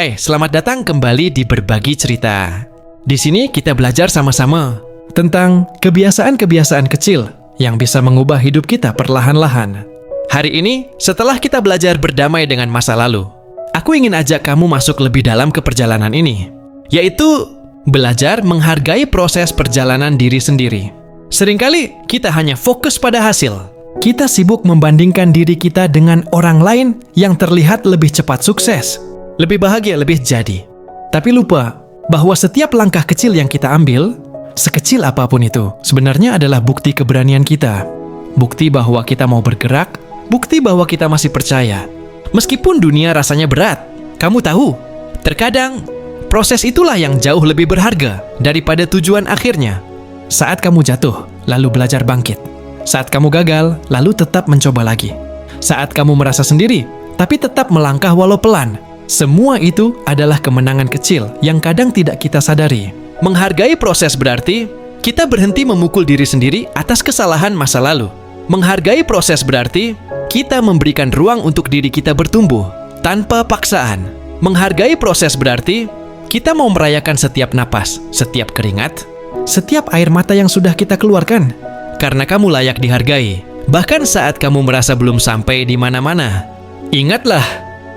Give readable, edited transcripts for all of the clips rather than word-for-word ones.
Hai, selamat datang kembali di Berbagi Cerita. Di sini kita belajar sama-sama tentang kebiasaan-kebiasaan kecil yang bisa mengubah hidup kita perlahan-lahan. Hari ini, setelah kita belajar berdamai dengan masa lalu, aku ingin ajak kamu masuk lebih dalam ke perjalanan ini, yaitu belajar menghargai proses perjalanan diri sendiri. Seringkali kita hanya fokus pada hasil. Kita sibuk membandingkan diri kita dengan orang lain yang terlihat lebih cepat sukses, lebih bahagia, lebih jadi. Tapi lupa bahwa setiap langkah kecil yang kita ambil, sekecil apapun itu, sebenarnya adalah bukti keberanian kita. Bukti bahwa kita mau bergerak, bukti bahwa kita masih percaya. Meskipun dunia rasanya berat, kamu tahu, terkadang proses itulah yang jauh lebih berharga daripada tujuan akhirnya. Saat kamu jatuh, lalu belajar bangkit. Saat kamu gagal, lalu tetap mencoba lagi. Saat kamu merasa sendiri, tapi tetap melangkah walau pelan. Semua itu adalah kemenangan kecil yang kadang tidak kita sadari. Menghargai proses berarti kita berhenti memukul diri sendiri atas kesalahan masa lalu. Menghargai proses berarti kita memberikan ruang untuk diri kita bertumbuh tanpa paksaan. Menghargai proses berarti kita mau merayakan setiap napas, setiap keringat, setiap air mata yang sudah kita keluarkan. Karena kamu layak dihargai, bahkan saat kamu merasa belum sampai di mana-mana. Ingatlah,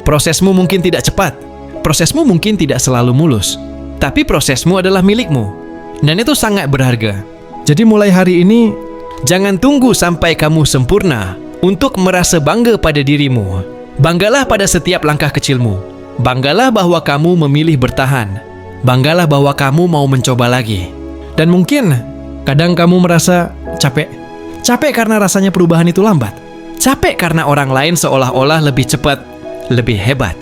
prosesmu mungkin tidak cepat, prosesmu mungkin tidak selalu mulus, tapi prosesmu adalah milikmu, dan itu sangat berharga. Jadi mulai hari ini, jangan tunggu sampai kamu sempurna untuk merasa bangga pada dirimu. Banggalah pada setiap langkah kecilmu. Banggalah bahwa kamu memilih bertahan. Banggalah bahwa kamu mau mencoba lagi. Dan mungkin, kadang kamu merasa capek. Capek karena rasanya perubahan itu lambat. Capek karena orang lain seolah-olah lebih cepat, lebih hebat.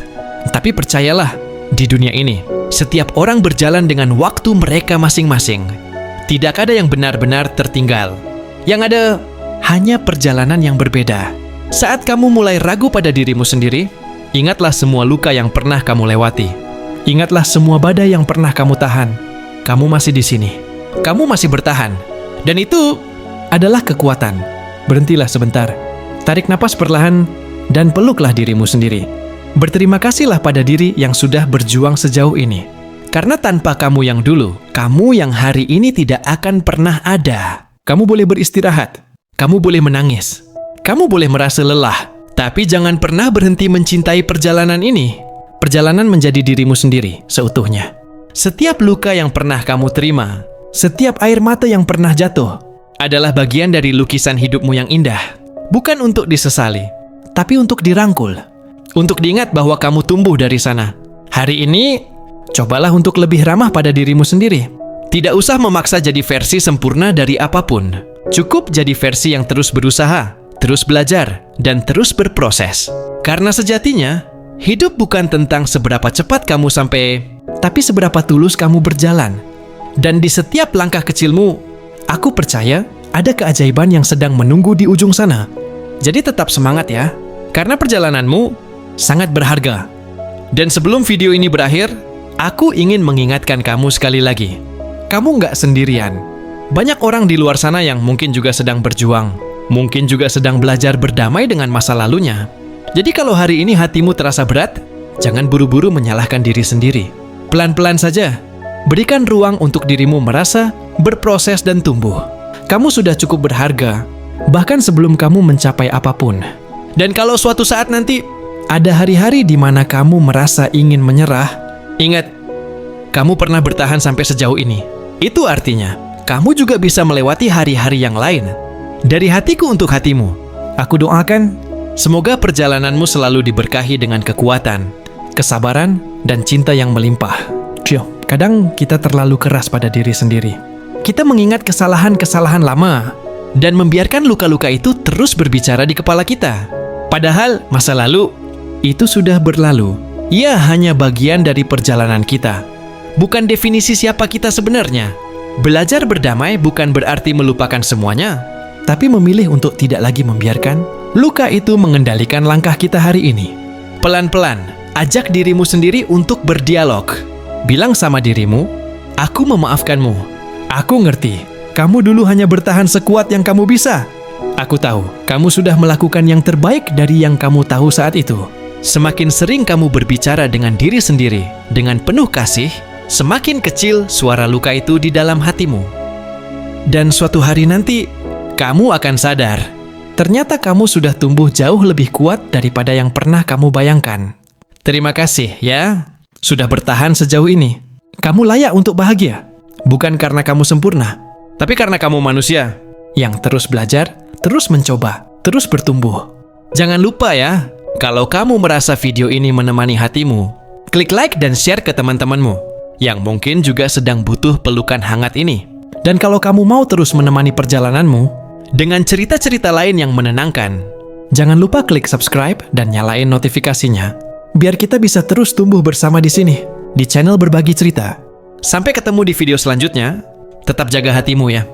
Tapi percayalah, di dunia ini, setiap orang berjalan dengan waktu mereka masing-masing. Tidak ada yang benar-benar tertinggal. Yang ada hanya perjalanan yang berbeda. Saat kamu mulai ragu pada dirimu sendiri, ingatlah semua luka yang pernah kamu lewati. Ingatlah semua badai yang pernah kamu tahan. Kamu masih di sini. Kamu masih bertahan. Dan itu adalah kekuatan. Berhentilah sebentar. Tarik napas perlahan dan peluklah dirimu sendiri. Berterima kasihlah pada diri yang sudah berjuang sejauh ini. Karena tanpa kamu yang dulu, kamu yang hari ini tidak akan pernah ada. Kamu boleh beristirahat. Kamu boleh menangis. Kamu boleh merasa lelah. Tapi jangan pernah berhenti mencintai perjalanan ini. Perjalanan menjadi dirimu sendiri seutuhnya. Setiap luka yang pernah kamu terima, setiap air mata yang pernah jatuh, adalah bagian dari lukisan hidupmu yang indah. Bukan untuk disesali, tapi untuk dirangkul. Untuk diingat bahwa kamu tumbuh dari sana. Hari ini, cobalah untuk lebih ramah pada dirimu sendiri. Tidak usah memaksa jadi versi sempurna dari apapun. Cukup jadi versi yang terus berusaha, terus belajar, dan terus berproses. Karena sejatinya, hidup bukan tentang seberapa cepat kamu sampai, tapi seberapa tulus kamu berjalan. Dan di setiap langkah kecilmu, aku percaya ada keajaiban yang sedang menunggu di ujung sana. Jadi tetap semangat ya, karena perjalananmu sangat berharga. Dan sebelum video ini berakhir, aku ingin mengingatkan kamu sekali lagi. Kamu nggak sendirian. Banyak orang di luar sana yang mungkin juga sedang berjuang, mungkin juga sedang belajar berdamai dengan masa lalunya. Jadi kalau hari ini hatimu terasa berat, jangan buru-buru menyalahkan diri sendiri. Pelan-pelan saja. Berikan ruang untuk dirimu merasa, berproses dan tumbuh. Kamu sudah cukup berharga, bahkan sebelum kamu mencapai apapun. Dan kalau suatu saat nanti ada hari-hari di mana kamu merasa ingin menyerah, ingat, kamu pernah bertahan sampai sejauh ini. Itu artinya, kamu juga bisa melewati hari-hari yang lain. Dari hatiku untuk hatimu, aku doakan, semoga perjalananmu selalu diberkahi dengan kekuatan, kesabaran, dan cinta yang melimpah. Kadang kita terlalu keras pada diri sendiri. Kita mengingat kesalahan-kesalahan lama dan membiarkan luka-luka itu terus berbicara di kepala kita. Padahal masa lalu itu sudah berlalu. Ia hanya bagian dari perjalanan kita. Bukan definisi siapa kita sebenarnya. Belajar berdamai bukan berarti melupakan semuanya, tapi memilih untuk tidak lagi membiarkan luka itu mengendalikan langkah kita hari ini. Pelan-pelan, ajak dirimu sendiri untuk berdialog. Bilang sama dirimu, aku memaafkanmu. Aku ngerti, kamu dulu hanya bertahan sekuat yang kamu bisa. Aku tahu, kamu sudah melakukan yang terbaik dari yang kamu tahu saat itu. Semakin sering kamu berbicara dengan diri sendiri dengan penuh kasih, semakin kecil suara luka itu di dalam hatimu. Dan suatu hari nanti, kamu akan sadar, ternyata kamu sudah tumbuh jauh lebih kuat daripada yang pernah kamu bayangkan. Terima kasih ya, sudah bertahan sejauh ini. Kamu layak untuk bahagia, bukan karena kamu sempurna, tapi karena kamu manusia yang terus belajar, terus mencoba, terus bertumbuh. Jangan lupa ya, kalau kamu merasa video ini menemani hatimu, klik like dan share ke teman-temanmu yang mungkin juga sedang butuh pelukan hangat ini. Dan kalau kamu mau terus menemani perjalananmu dengan cerita-cerita lain yang menenangkan, jangan lupa klik subscribe dan nyalain notifikasinya, biar kita bisa terus tumbuh bersama di sini, di channel Berbagi Cerita. Sampai ketemu di video selanjutnya, tetap jaga hatimu ya.